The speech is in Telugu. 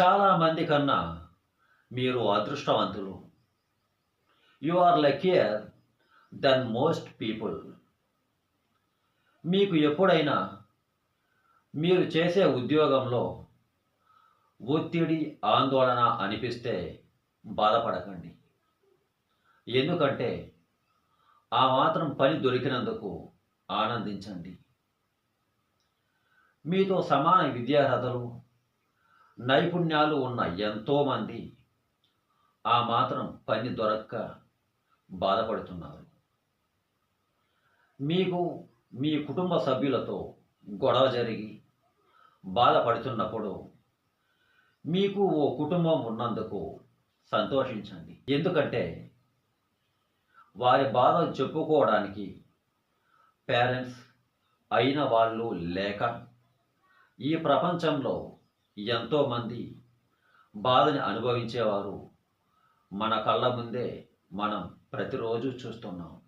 చాలామంది కన్నా మీరు అదృష్టవంతులు. You are luckier than most people. మీకు ఎప్పుడైనా మీరు చేసే ఉద్యోగంలో ఒత్తిడి, ఆందోళన అనిపిస్తే బాధపడకండి. ఎందుకంటే ఆ మాత్రం పని దొరికినందుకు ఆనందించండి. మీతో సమాన విద్యార్హతలు, నైపుణ్యాలు ఉన్న ఎంతోమంది ఆ మాత్రం పని దొరక్క బాధపడుతున్నారు. మీకు మీ కుటుంబ సభ్యులతో గొడవ జరిగి బాధపడుతున్నప్పుడు మీకు ఓ కుటుంబం ఉన్నందుకు సంతోషించండి. ఎందుకంటే వారి బాధలు చెప్పుకోవడానికి పేరెంట్స్ అయిన వాళ్ళు లేక ఈ ప్రపంచంలో ఎంతోమంది బాధని అనుభవించేవారు మన కళ్ళ ముందే మనం ప్రతిరోజు చూస్తున్నాం.